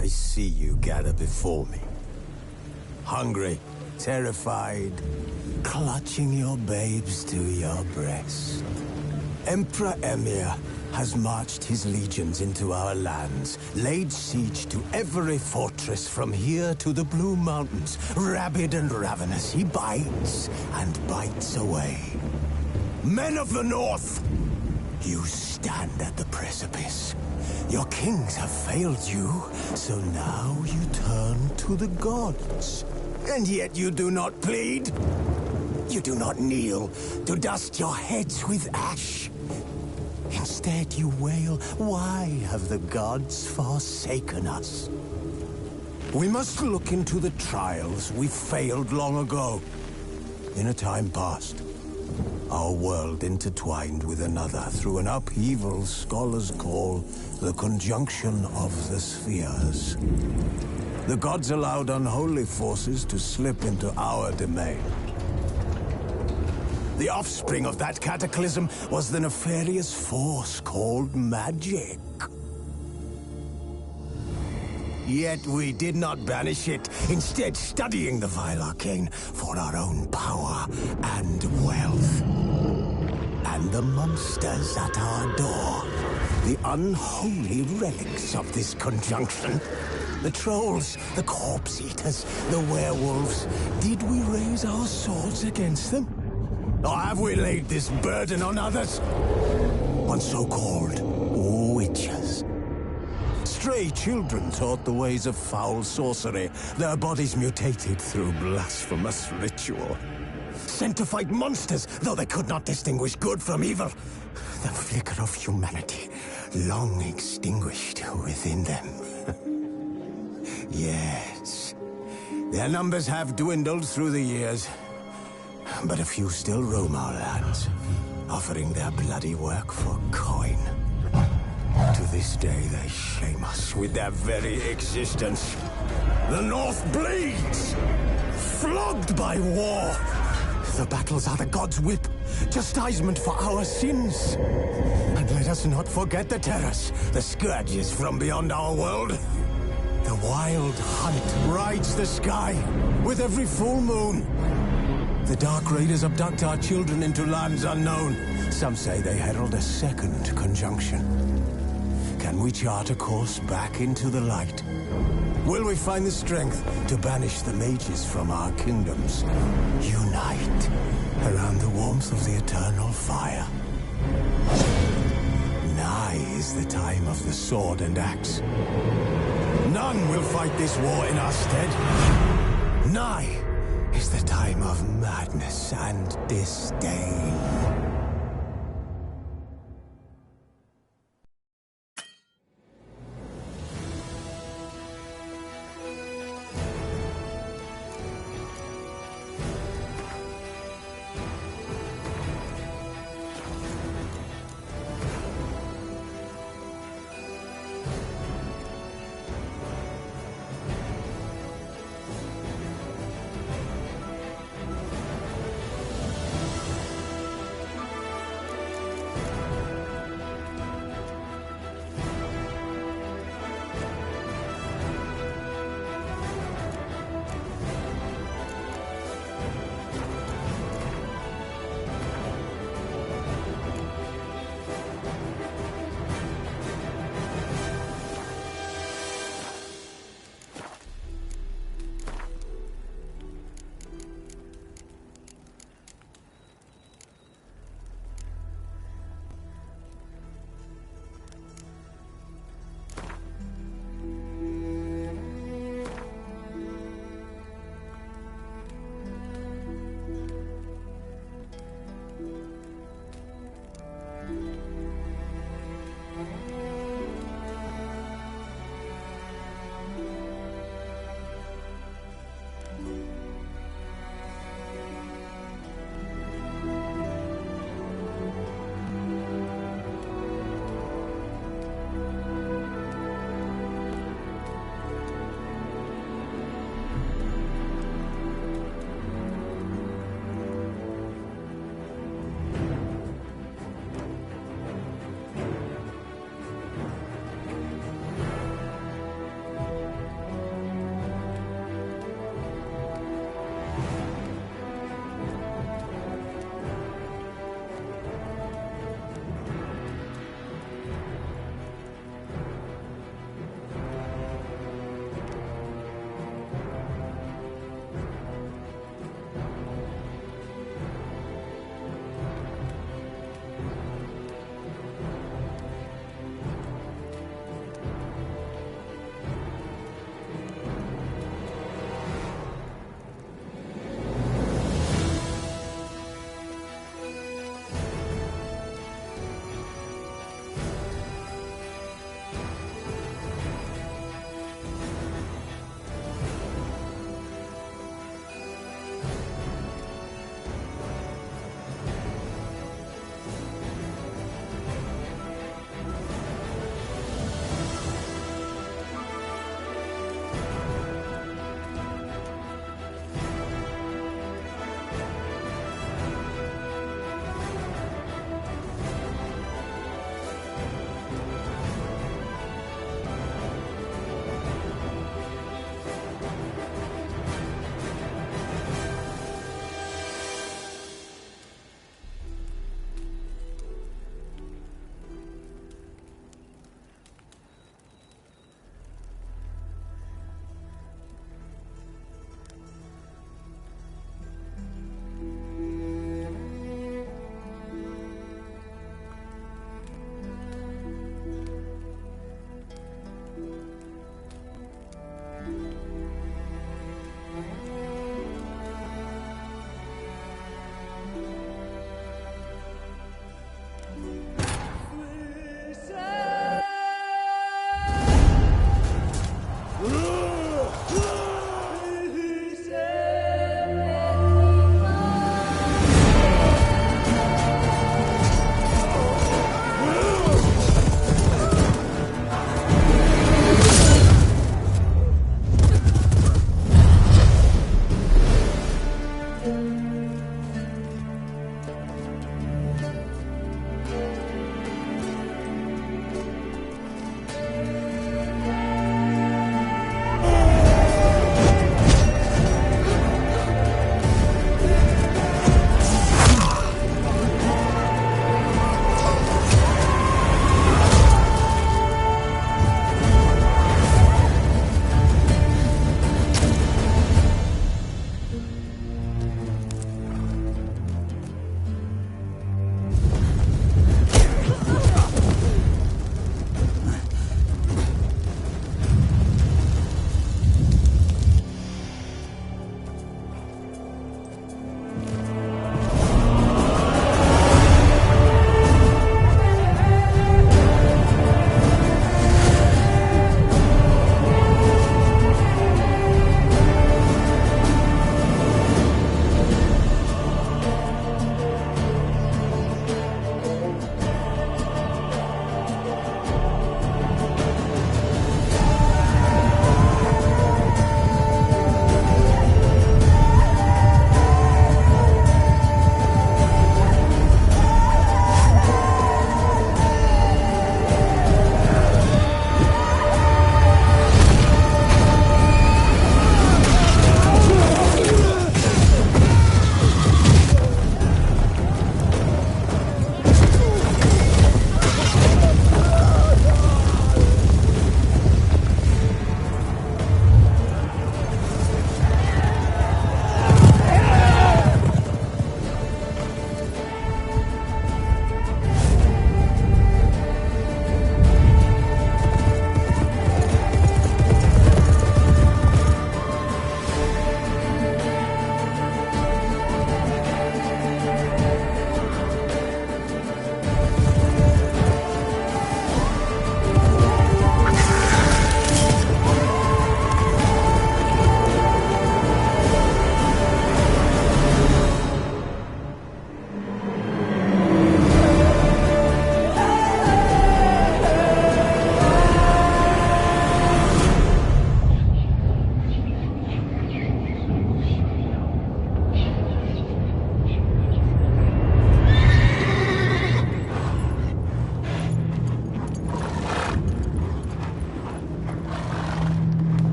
I see you gather before me. Hungry, terrified, clutching your babes to your breast. Emperor Emir has marched his legions into our lands, laid siege to every fortress from here to the Blue Mountains. Rabid and ravenous, he bites and bites away. Men of the North, you stand at the precipice. Your kings have failed you, so now you turn to the gods. And yet you do not plead. You do not kneel to dust your heads with ash. Instead you wail, why have the gods forsaken us? We must look into the trials we failed long ago. In a time past, our world intertwined with another through an upheaval scholars call the conjunction of the spheres. The gods allowed unholy forces to slip into our domain. The offspring of that cataclysm was the nefarious force called magic. Yet we did not banish it, instead studying the vile arcane for our own power and wealth. And the monsters at our door, the unholy relics of this conjunction. The trolls, the corpse eaters, the werewolves. Did we raise our swords against them? Or have we laid this burden on others? On so-called witches. Stray children taught the ways of foul sorcery, their bodies mutated through blasphemous ritual. Sent to fight monsters, though they could not distinguish good from evil. The flicker of humanity, long extinguished within them. Yes, their numbers have dwindled through the years. But a few still roam our lands, offering their bloody work for coin. To this day, they shame us with their very existence. The North bleeds, flogged by war. The battles are the gods' whip, chastisement for our sins. And let us not forget the terrors, the scourges from beyond our world. The wild hunt rides the sky with every full moon. The Dark Raiders abduct our children into lands unknown. Some say they herald a second conjunction. Can we chart a course back into the light? Will we find the strength to banish the mages from our kingdoms? Unite around the warmth of the eternal fire. Nigh is the time of the sword and axe. None will fight this war in our stead. Nigh is the time of madness and disdain.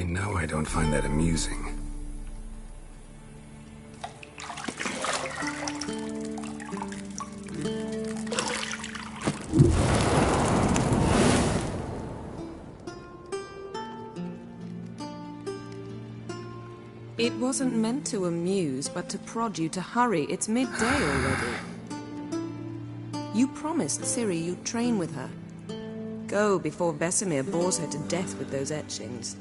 You know I don't find that amusing. It wasn't meant to amuse, but to prod you to hurry. It's midday already. You promised Ciri you'd train with her. Go before Vesemir bores her to death with those etchings.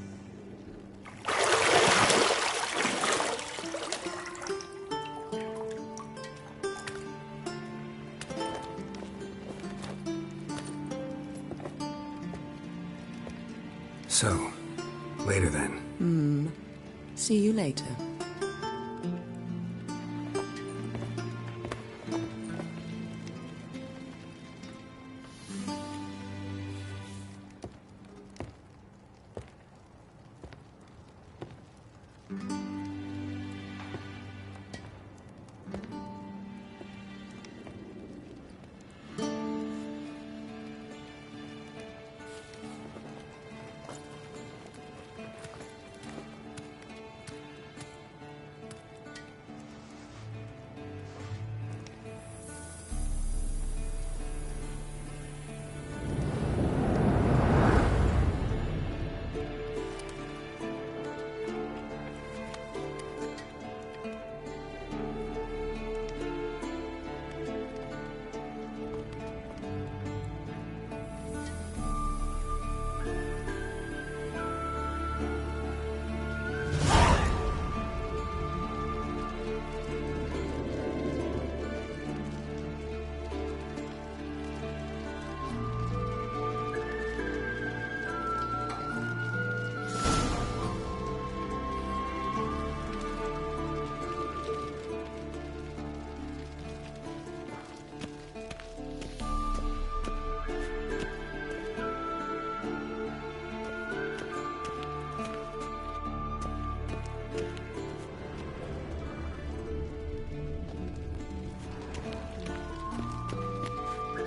So, later then. See you later.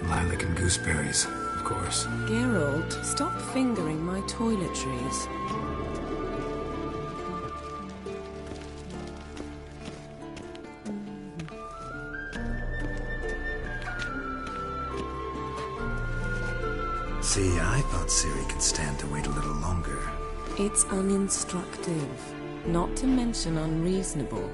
Lilac and gooseberries, of course. Geralt, stop fingering my toiletries. See, I thought Ciri could stand to wait a little longer. It's uninstructive, not to mention unreasonable.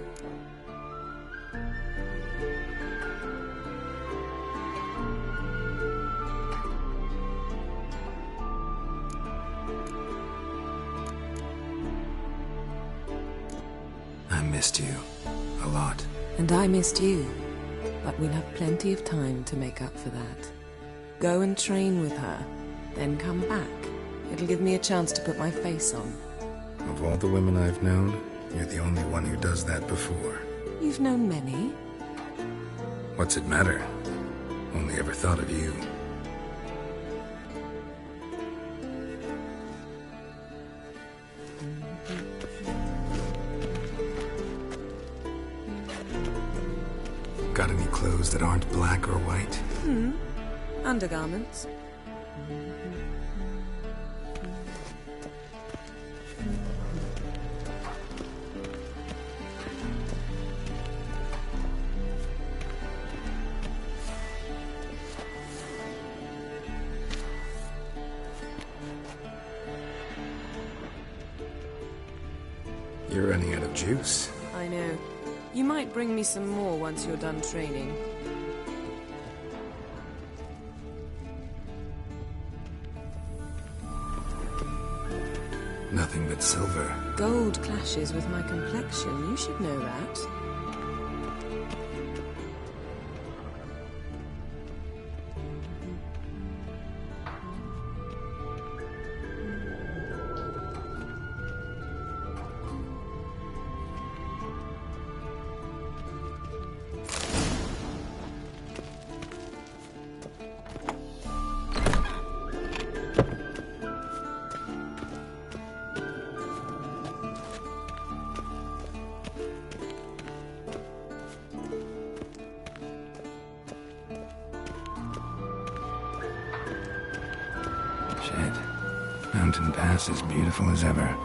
I missed you. A lot. And I missed you. But we'll have plenty of time to make up for that. Go and train with her, then come back. It'll give me a chance to put my face on. Of all the women I've known, you're the only one who does that before. You've known many. What's it matter? Only ever thought of you. Got any clothes that aren't black or white? Undergarments. You're running out of juice. I know. You might bring me some more once you're done training. Nothing but silver. Gold clashes with my complexion. You should know that. Mountain Pass as beautiful as ever.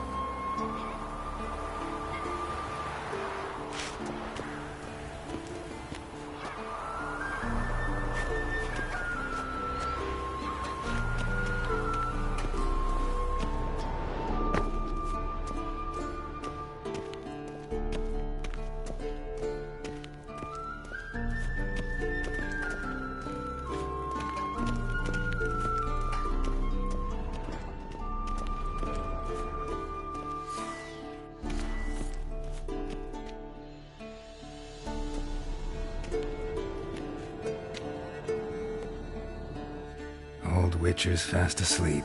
old Witcher's fast asleep.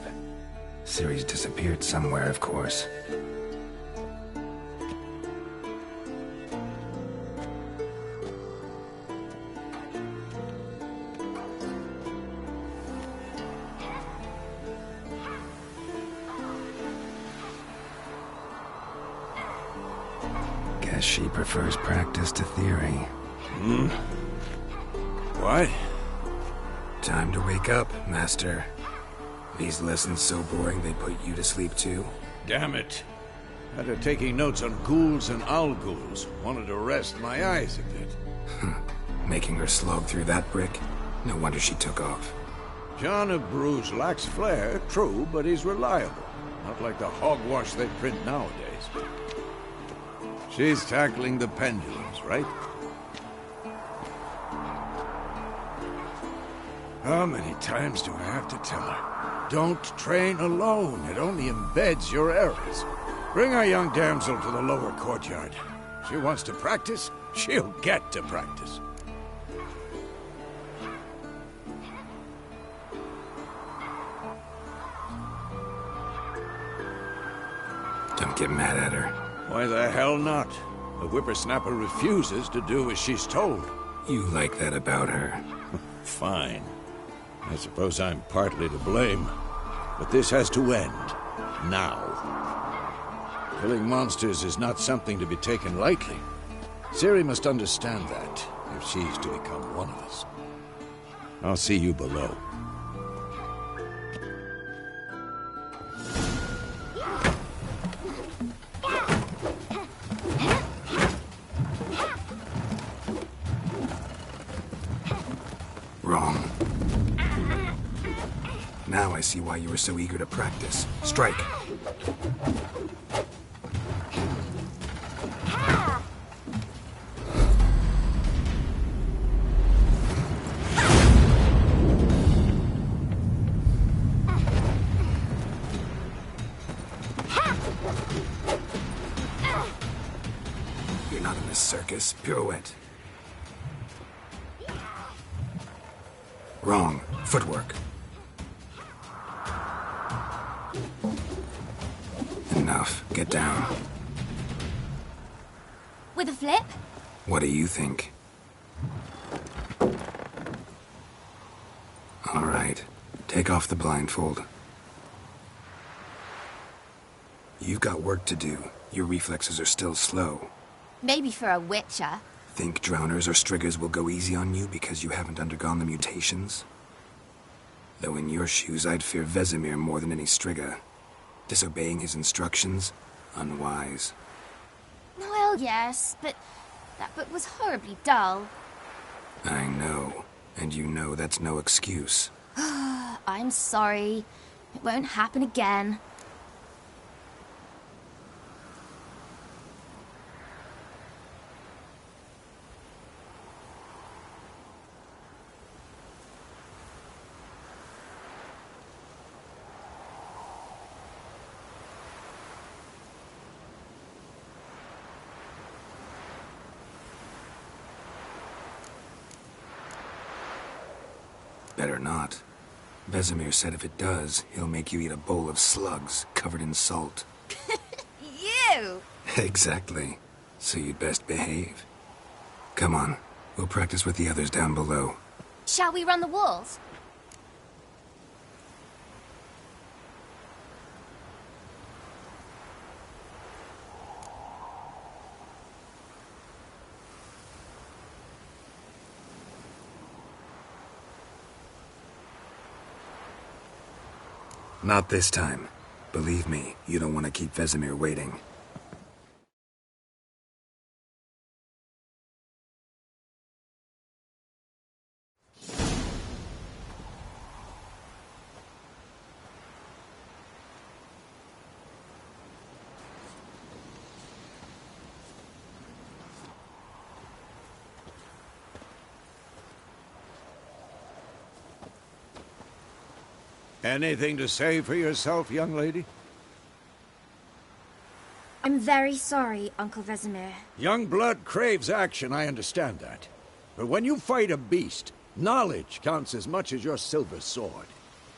Ciri's disappeared somewhere, of course. Guess she prefers practice to theory. What? Time to wake up, Master. These lessons so boring they put you to sleep too? Damn it. After taking notes on ghouls and owl-ghouls, wanted to rest my eyes a bit. Making her slog through that brick? No wonder she took off. John of Bruges lacks flair, true, but he's reliable. Not like the hogwash they print nowadays. She's tackling the pendulums, right? How many times do I have to tell her? Don't train alone. It only embeds your errors. Bring our young damsel to the lower courtyard. She wants to practice, she'll get to practice. Don't get mad at her. Why the hell not? The whippersnapper refuses to do as she's told. You like that about her. Fine. I suppose I'm partly to blame. But this has to end. Now. Killing monsters is not something to be taken lightly. Ciri must understand that, if she's to become one of us. I'll see you below. Wrong. Now I see why you were so eager to practice. Strike. You're not in this circus. Pirouette. Wrong. Footwork. Enough. Get down. With a flip? What do you think? All right. Take off the blindfold. You've got work to do. Your reflexes are still slow. Maybe for a witcher. Think drowners or striggers will go easy on you because you haven't undergone the mutations? Though in your shoes, I'd fear Vesemir more than any strigger. Disobeying his instructions? Unwise. Well, yes, but that book was horribly dull. I know. And you know that's no excuse. I'm sorry. It won't happen again. Better not. Vesemir said if it does, he'll make you eat a bowl of slugs covered in salt. You! Exactly. So you'd best behave. Come on. We'll practice with the others down below. Shall we run the walls? Not this time. Believe me, you don't want to keep Vesemir waiting. Anything to say for yourself, young lady? I'm very sorry, Uncle Vesemir. Young blood craves action, I understand that. But when you fight a beast, knowledge counts as much as your silver sword.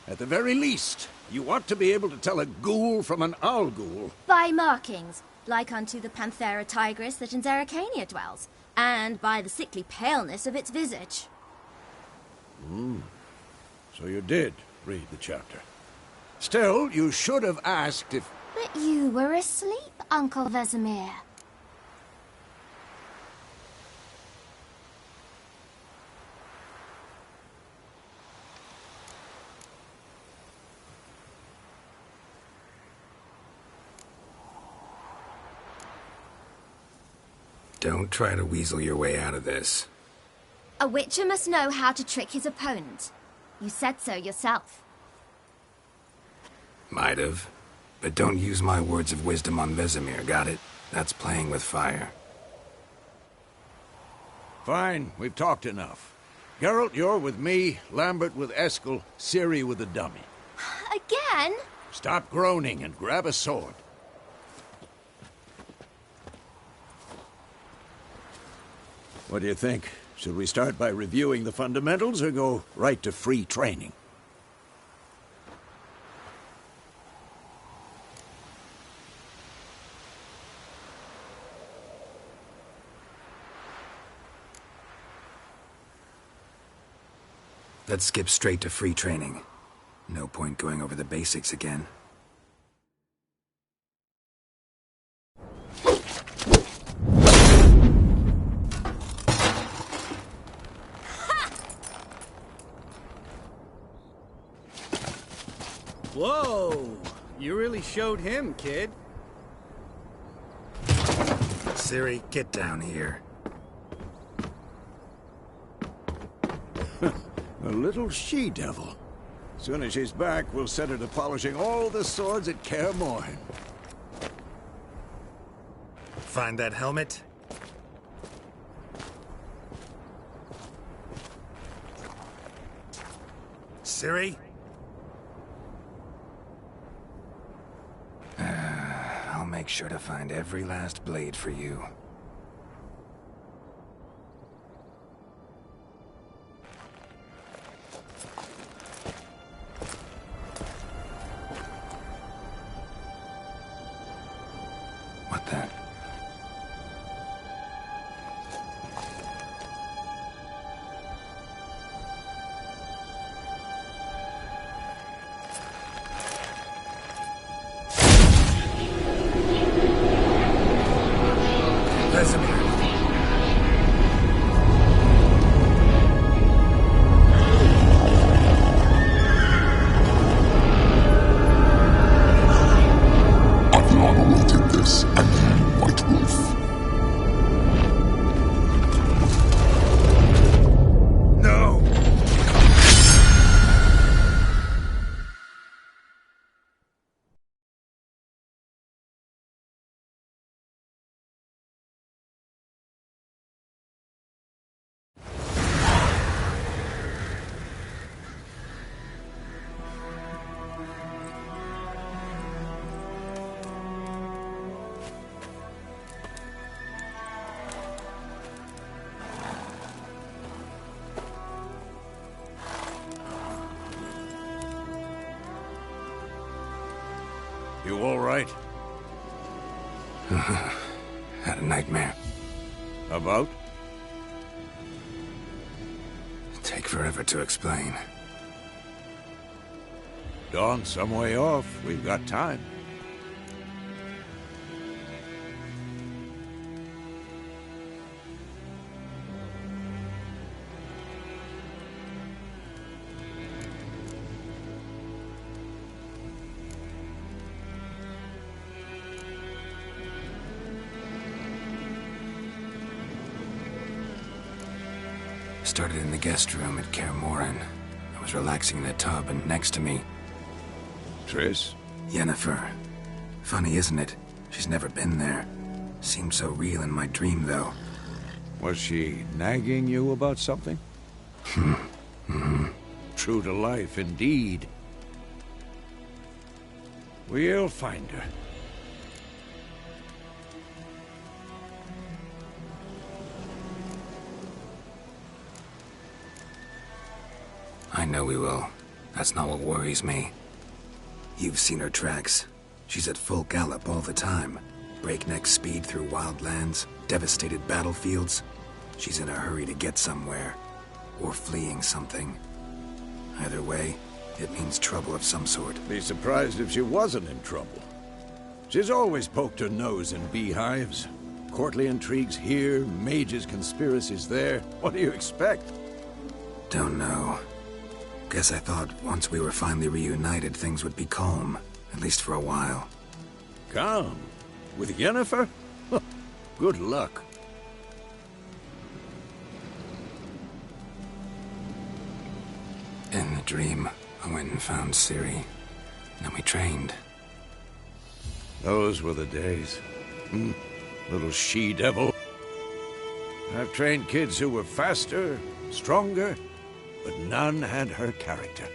At the very least, you ought to be able to tell a ghoul from an owl ghoul. By markings, like unto the Panthera tigris that in Zerrikania dwells, and by the sickly paleness of its visage. So you did read the chapter. Still, you should have asked if... But you were asleep, Uncle Vesemir. Don't try to weasel your way out of this. A witcher must know how to trick his opponent. You said so yourself. Might have. But don't use my words of wisdom on Vesemir, got it? That's playing with fire. Fine, we've talked enough. Geralt, you're with me, Lambert with Eskel, Ciri with the dummy. Again? Stop groaning and grab a sword. What do you think? Should we start by reviewing the fundamentals or go right to free training? Let's skip straight to free training. No point going over the basics again. Whoa! You really showed him, kid. Ciri, get down here. A little she-devil. Soon as she's back, we'll set her to polishing all the swords at Kaer Morhen. Find that helmet? Ciri? I'll make sure to find every last blade for you. What the? Vesemir. Aviana will take this, and you, White Wolf. No! You all right? Had a nightmare. About? Take forever to explain. Dawn's some way off. We've got time. Started in the guest room at Kaer Morhen. I was relaxing in the tub, and next to me, Triss? Yennefer. Funny, isn't it? She's never been there. Seemed so real in my dream, though. Was she nagging you about something? True to life, indeed. We'll find her. I know we will. That's not what worries me. You've seen her tracks. She's at full gallop all the time. Breakneck speed through wild lands, devastated battlefields. She's in a hurry to get somewhere. Or fleeing something. Either way, it means trouble of some sort. Be surprised if she wasn't in trouble. She's always poked her nose in beehives. Courtly intrigues here, mages' conspiracies there. What do you expect? Don't know. Guess I thought once we were finally reunited, things would be calm. At least for a while. Calm? With Yennefer? Good luck. In the dream, I went and found Ciri. Then we trained. Those were the days. Little she-devil. I've trained kids who were faster, stronger, but none had her character.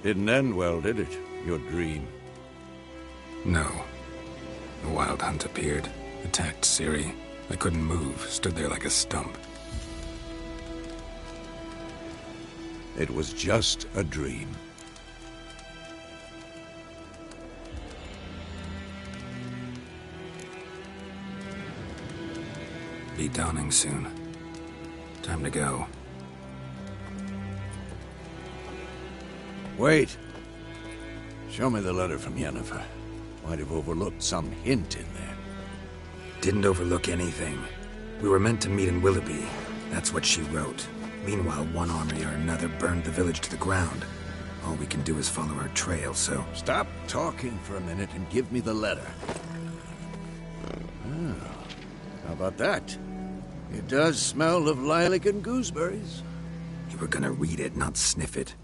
Didn't end well, did it? Your dream? No. The Wild Hunt appeared, attacked Ciri. I couldn't move, stood there like a stump. It was just a dream. Be dawning soon. Time to go. Wait. Show me the letter from Yennefer. Might have overlooked some hint in there. Didn't overlook anything. We were meant to meet in Willoughby. That's what she wrote. Meanwhile, one army or another burned the village to the ground. All we can do is follow her trail, so... Stop talking for a minute and give me the letter. Oh, how about that? It does smell of lilac and gooseberries. You were gonna read it, not sniff it.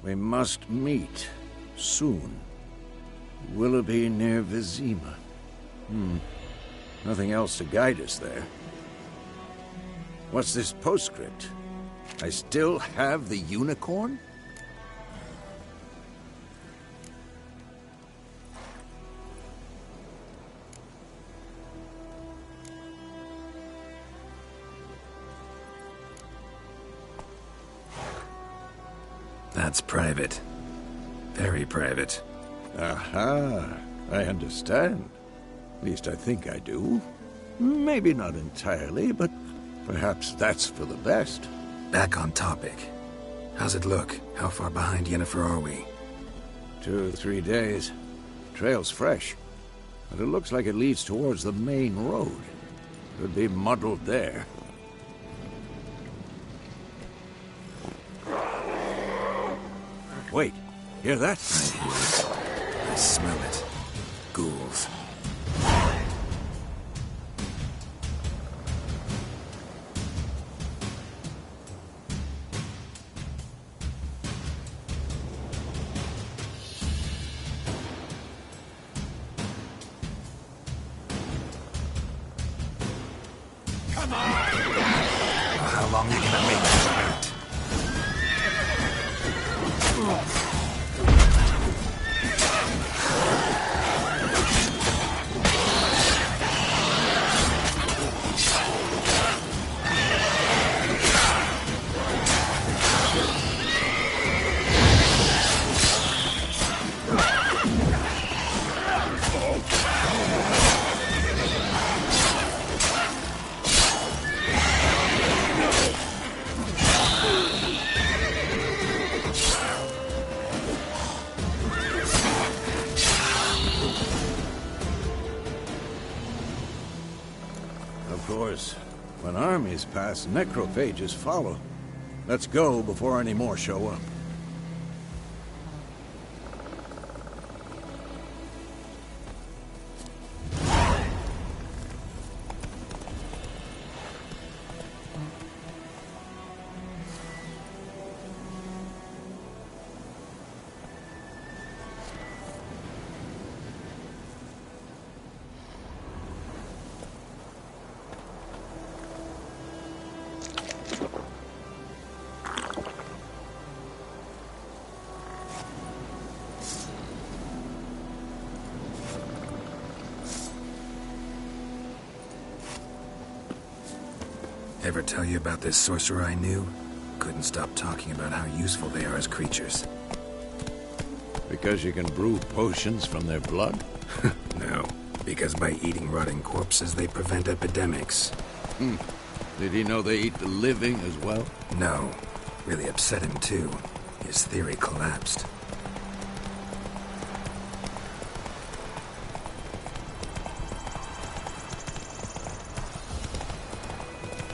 We must meet. Soon. Willoughby near Vizima. Nothing else to guide us there. What's this postscript? I still have the unicorn? That's private. Very private. Aha, I understand. At least I think I do. Maybe not entirely, but perhaps that's for the best. Back on topic. How's it look? How far behind Yennefer are we? 2 or 3 days. Trail's fresh, but it looks like it leads towards the main road. Could be muddled there. Wait, hear that? I hear it. I smell it. Ghouls. Come on! How long are you gonna make this wait? Of course, when armies pass, necrophages follow. Let's go before any more show up. Ever tell you about this sorcerer I knew? couldn't stop talking about how useful they are as creatures. Because you can brew potions from their blood? No, because by eating rotting corpses, they prevent epidemics. Did he know they eat the living as well? No. Really upset him, too. His theory collapsed.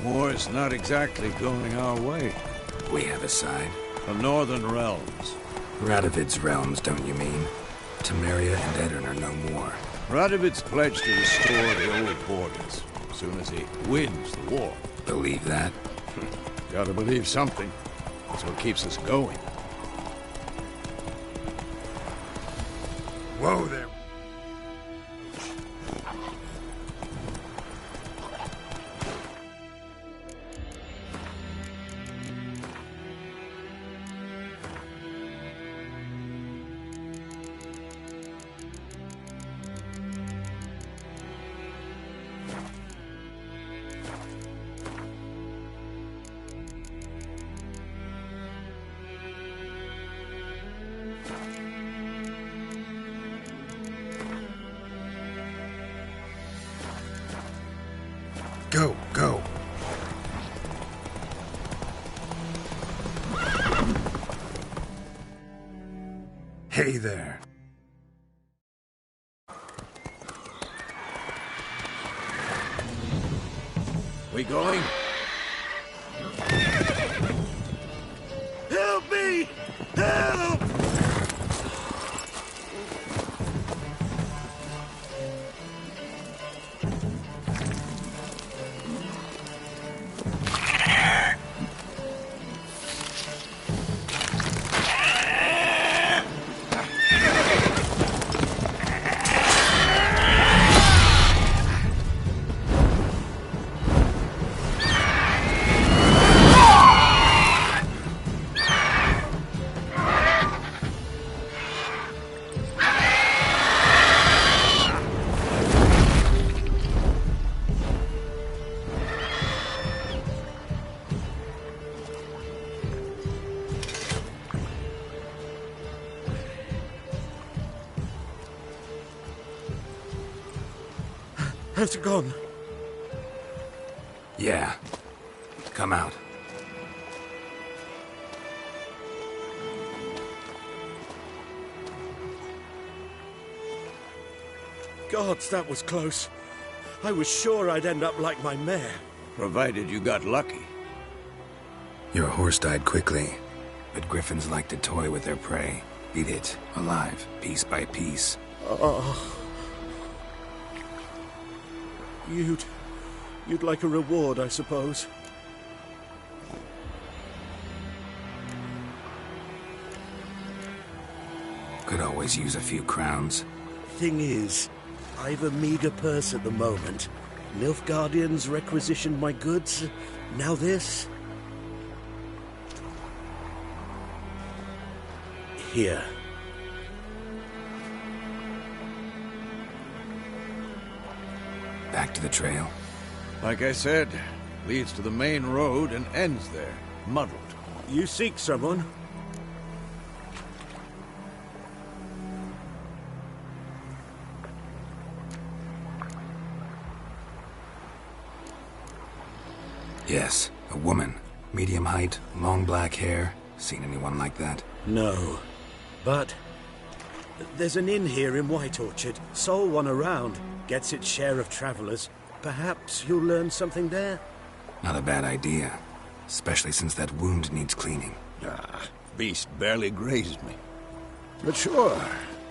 War's not exactly going our way. We have a side. The Northern Realms. Radovid's realms, don't you mean? Temeria and Edirn are no more. Radovid's pledged to restore the old borders as soon as he wins the war. Believe that? Gotta believe something. That's what keeps us going. Whoa there. Go, go. Hey there. We going? Help me! Help! Has it gone? Yeah. Come out. Gods, that was close. I was sure I'd end up like my mare. Provided you got lucky. Your horse died quickly, but griffins like to toy with their prey. Eat it, alive, piece by piece. Oh. You'd like a reward, I suppose. Could always use a few crowns. Thing is, I've a meager purse at the moment. Nilfgaardians requisitioned my goods. Now this. Here. Back to the trail. Like I said, leads to the main road and ends there, muddled. You seek someone? Yes, a woman. Medium height, long black hair. Seen anyone like that? No. But there's an inn here in White Orchard. Sole one around. Gets its share of travelers. Perhaps you'll learn something there? Not a bad idea. Especially since that wound needs cleaning. Beast barely grazed me. But sure,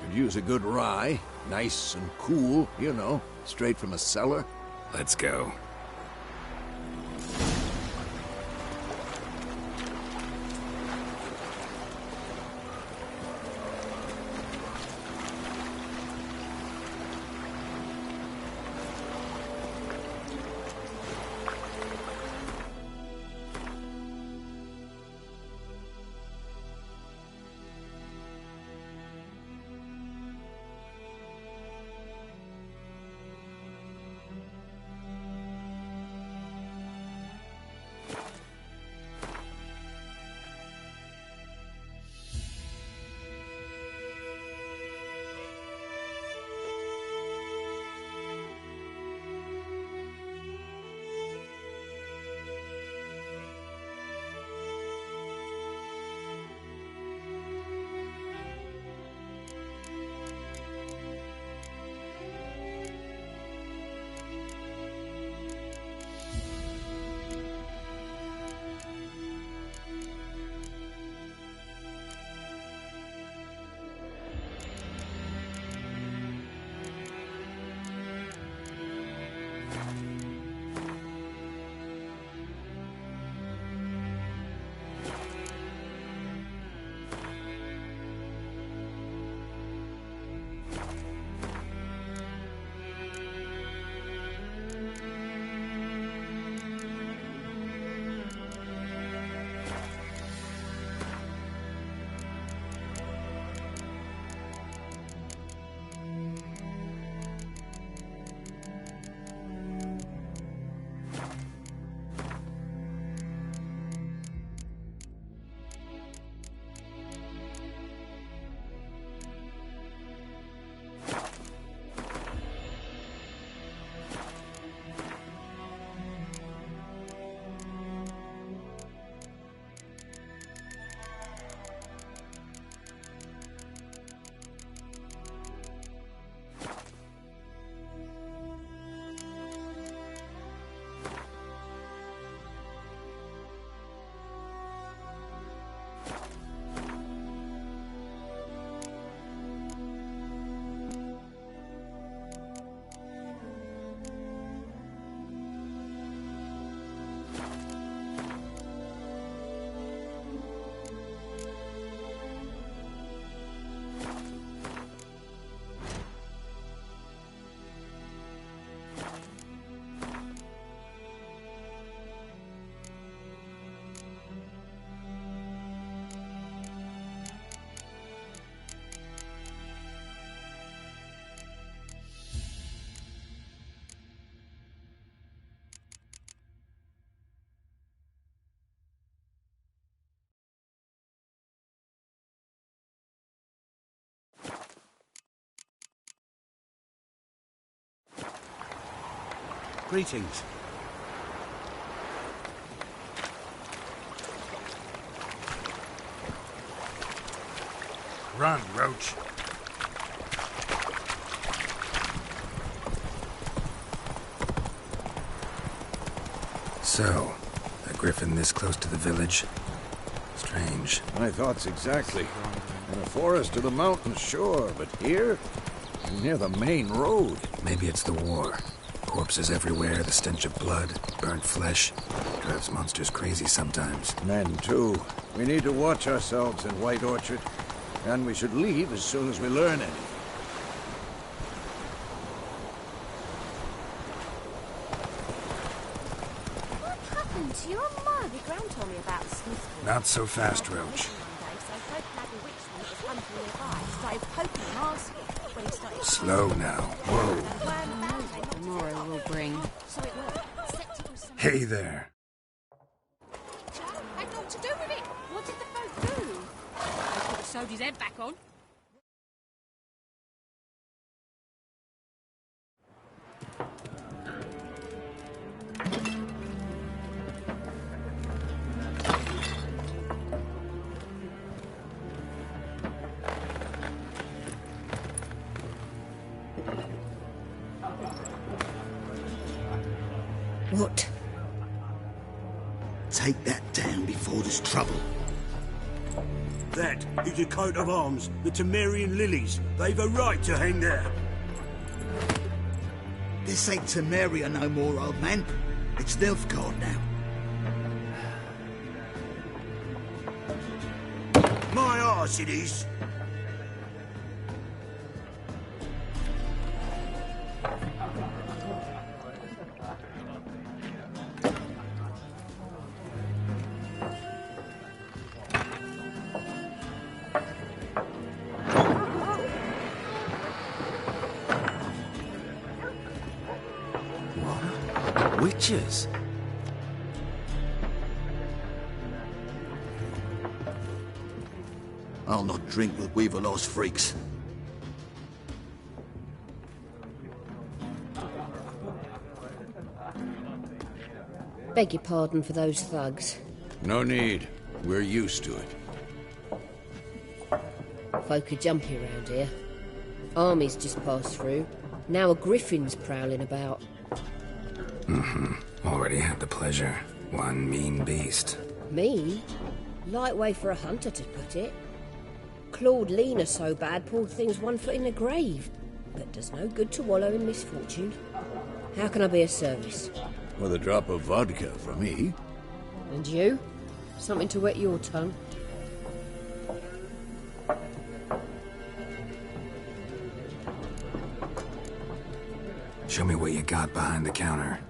could use a good rye. Nice and cool, you know, straight from a cellar. Let's go. Greetings. Run, Roach. So, a griffin this close to the village? Strange. My thoughts exactly. In a forest or the mountains, sure, but here? Near the main road. Maybe it's the war. Corpses everywhere, the stench of blood, burnt flesh. Drives monsters crazy sometimes. Men, too. We need to watch ourselves in White Orchard. And we should leave as soon as we learn anything. What happened to your mother? The Gran told me about the Smith. Not so fast, Roach. Slow now. Whoa. Tomorrow will bring. Hey there. Had naught to do with it. What did the folk do? They could have sewed his head back on. What? Take that down before there's trouble. That is a coat of arms, the Temerian lilies. They've a right to hang there. This ain't Temeria no more, old man. It's Nilfgaard now. My arse it is. Witches? I'll not drink with Weaverlaw's freaks. Beg your pardon for those thugs. No need. We're used to it. Folk are jumpy around here. Armies just passed through. Now a griffin's prowling about. Already had the pleasure. One mean beast. Mean? Light way for a hunter to put it. Clawed Lena so bad, poor thing's 1 foot in the grave. But does no good to wallow in misfortune. How can I be of service? With a drop of vodka for me. And you? Something to wet your tongue? Show me what you got behind the counter.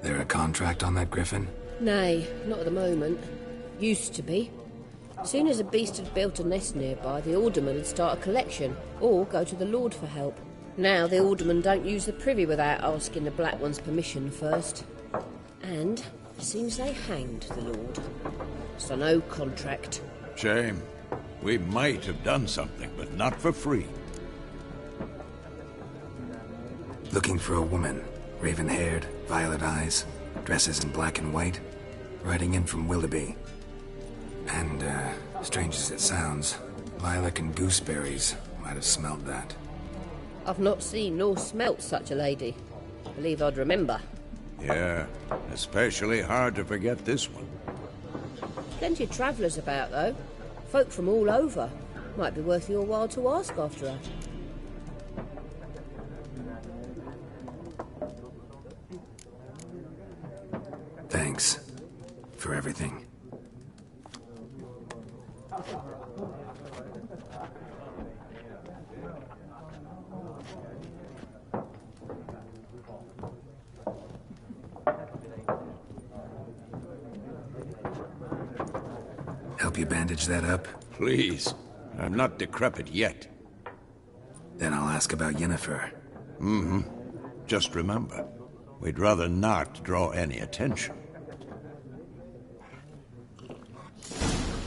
There a contract on that griffin? Nay, not at the moment. Used to be. Soon as a beast had built a nest nearby, the alderman would start a collection, or go to the Lord for help. Now the aldermen don't use the privy without asking the Black One's permission first. And seems they hanged the Lord. So no contract. Shame. We might have done something, but not for free. Looking for a woman. Raven-haired, violet eyes, dresses in black and white. Riding in from Willoughby. And, strange as it sounds, lilac and gooseberries might have smelled that. I've not seen nor smelt such a lady. Believe I'd remember. Yeah, especially hard to forget this one. Plenty of travellers about, though. Folk from all over. Might be worth your while to ask after her. Thanks for everything. Help you bandage that up? Please. I'm not decrepit yet. Then I'll ask about Yennefer. Mm-hmm. Just remember, we'd rather not draw any attention.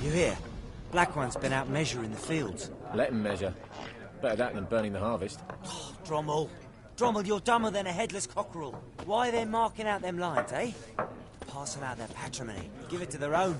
You hear? Black One's been out measuring the fields. Let him measure. Better that than burning the harvest. Oh, Drommel. Drommel, you're dumber than a headless cockerel. Why are they marking out them lines, eh? Pass them out their patrimony. Give it to their own.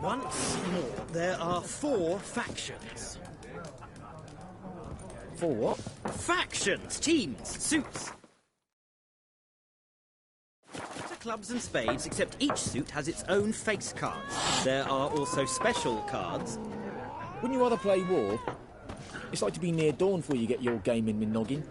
Once more, there are 4 factions. 4 what? Factions, teams, suits. To clubs and spades, except each suit has its own face cards. There are also special cards. Wouldn't you rather play war? It's like to be near dawn before you get your game in my noggin.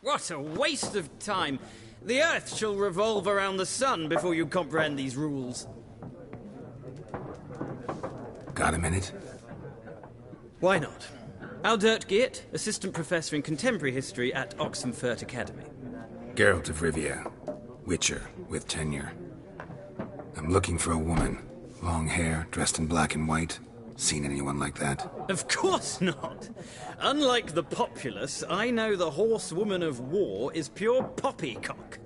What a waste of time. The Earth shall revolve around the sun before you comprehend these rules. Got a minute? Why not? Aldert Geert, Assistant Professor in Contemporary History at Oxenfurt Academy. Geralt of Rivia, Witcher with tenure. I'm looking for a woman. Long hair, dressed in black and white. Seen anyone like that? Of course not. Unlike the populace, I know the horsewoman of war is pure poppycock.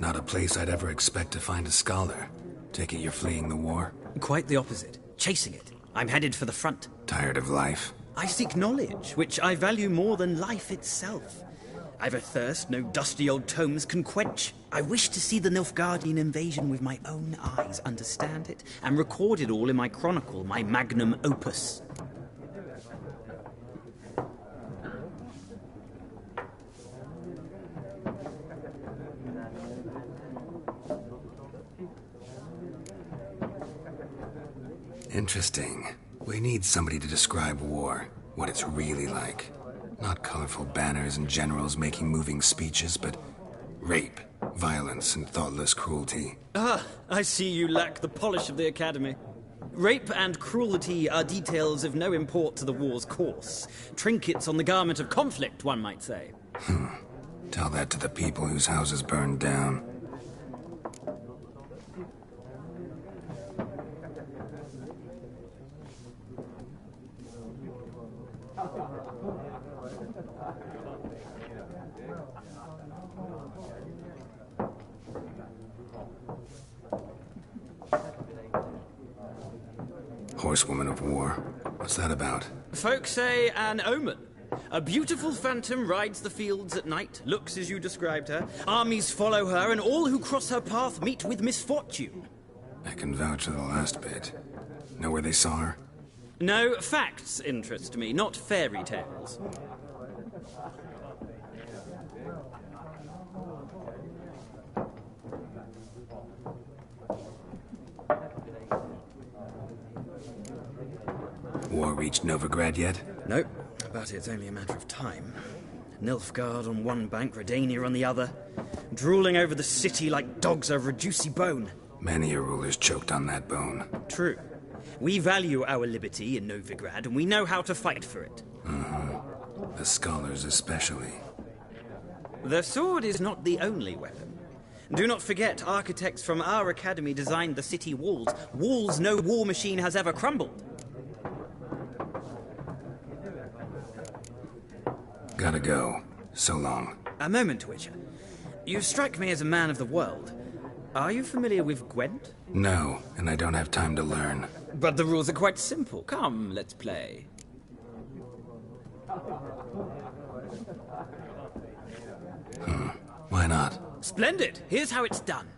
Not a place I'd ever expect to find a scholar. Take it you're fleeing the war? Quite the opposite. Chasing it. I'm headed for the front. Tired of life? I seek knowledge, which I value more than life itself. I've a thirst no dusty old tomes can quench. I wish to see the Nilfgaardian invasion with my own eyes, understand it, and record it all in my chronicle, my magnum opus. Interesting. We need somebody to describe war, what it's really like. Not colorful banners and generals making moving speeches, but rape, violence, and thoughtless cruelty. Ah, I see you lack the polish of the Academy. Rape and cruelty are details of no import to the war's course. Trinkets on the garment of conflict, one might say. Tell that to the people whose houses burned down. Horsewoman of War. What's that about? Folk say an omen. A beautiful phantom rides the fields at night, looks as you described her. Armies follow her, and all who cross her path meet with misfortune. I can vouch for the last bit. Know where they saw her? No, facts interest me, not fairy tales. War reached Novigrad yet? Nope, but it's only a matter of time. Nilfgaard on one bank, Redania on the other, drooling over the city like dogs over a juicy bone. Many a ruler's choked on that bone. True. We value our liberty in Novigrad, and we know how to fight for it. The scholars especially. The sword is not the only weapon. Do not forget, architects from our academy designed the city walls. Walls no war machine has ever crumbled. Gotta go. So long. A moment, Witcher. You strike me as a man of the world. Are you familiar with Gwent? No, and I don't have time to learn. But the rules are quite simple. Come, let's play. Why not? Splendid. Here's how it's done.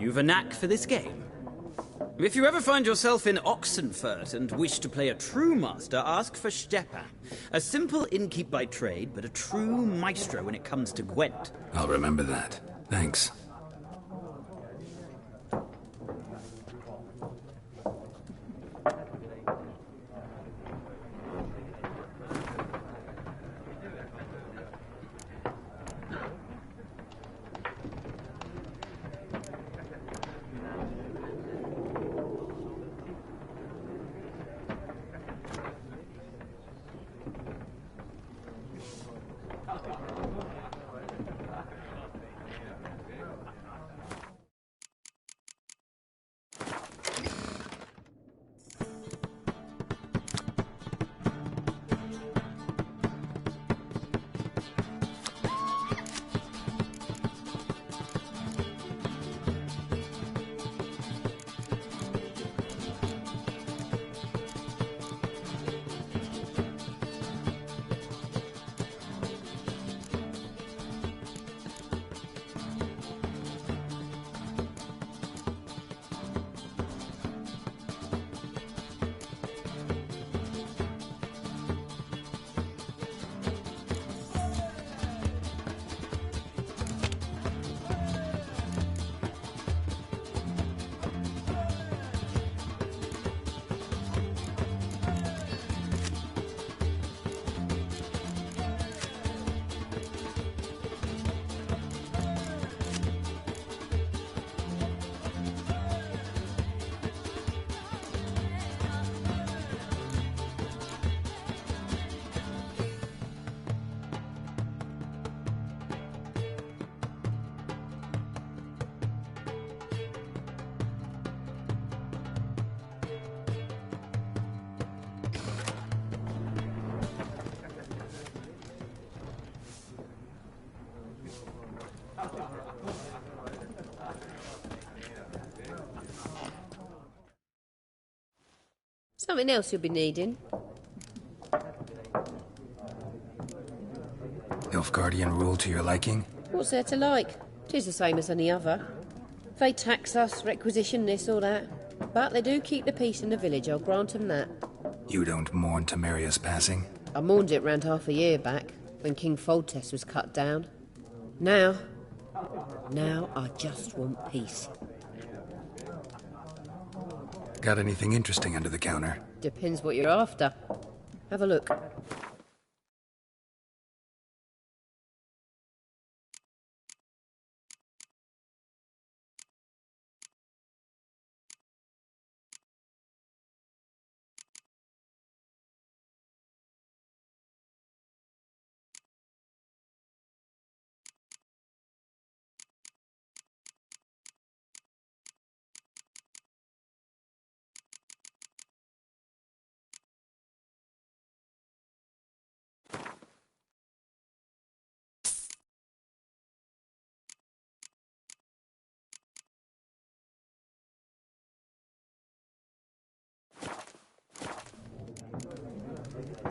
You've a knack for this game. If you ever find yourself in Oxenfurt and wish to play a true master, ask for Stepan. A simple innkeep by trade, but a true maestro when it comes to Gwent. I'll remember that. Thanks. Something else you'll be needing. Nilfgaardian rule to your liking? What's there to like? 'Tis the same as any other. They tax us, requisition this or that. But they do keep the peace in the village, I'll grant 'em that. You don't mourn Temeria's passing? I mourned it round half a year back, when King Foltest was cut down. Now I just want peace. Got anything interesting under the counter? Depends what you're after. Have a look.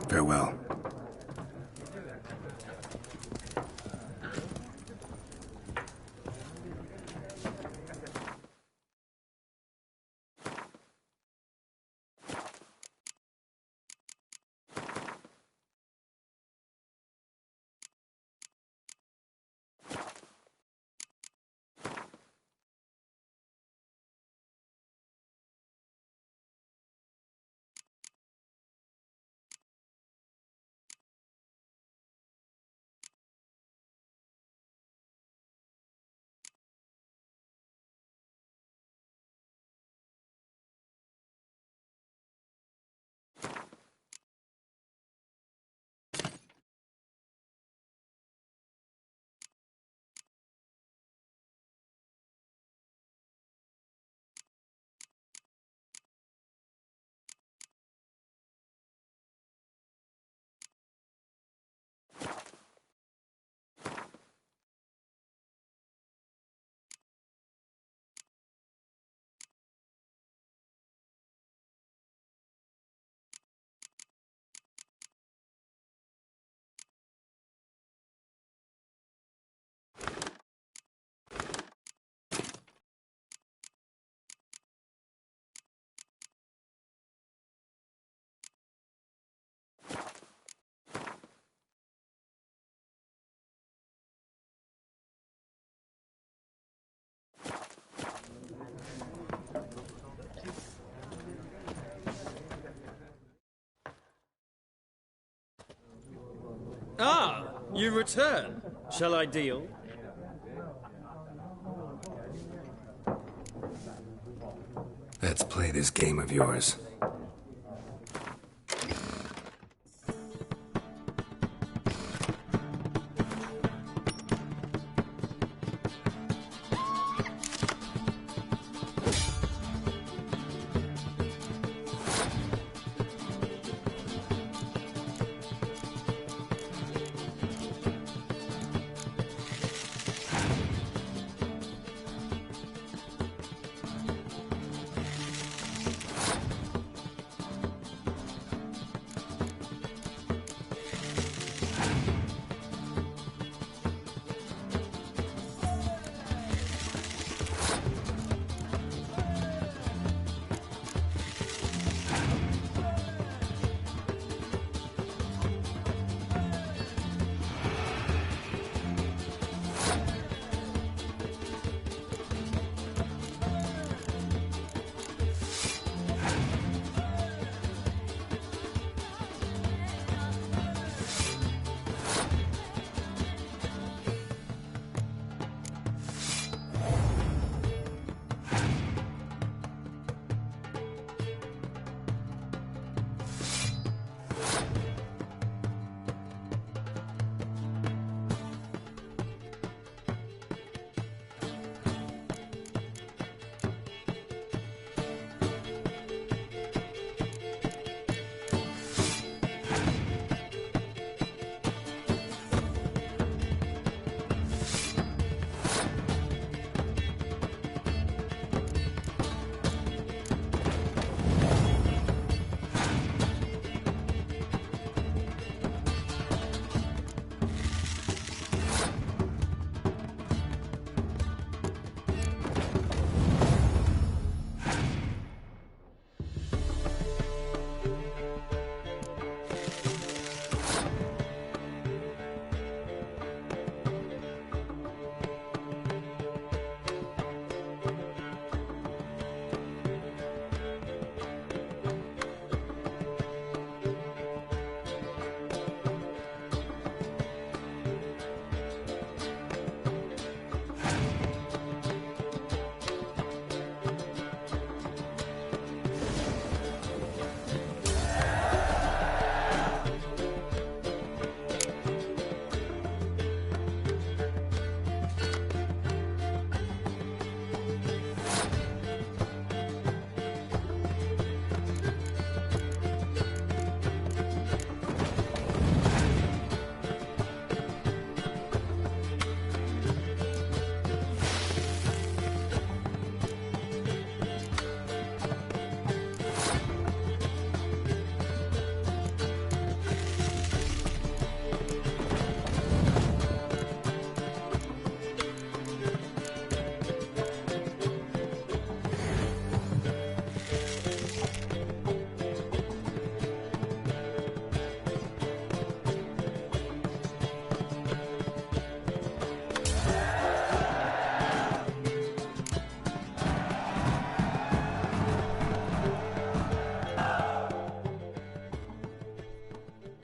Farewell. Ah, you return. Shall I deal? Let's play this game of yours.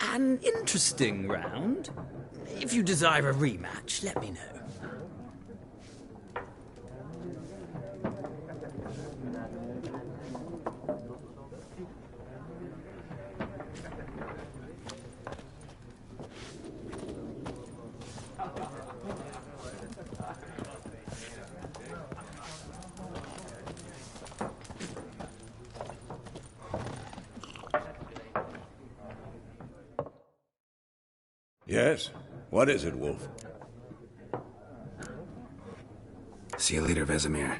An interesting round. If you desire a rematch, let me know. Yes? What is it, Wolf? See you later, Vesemir.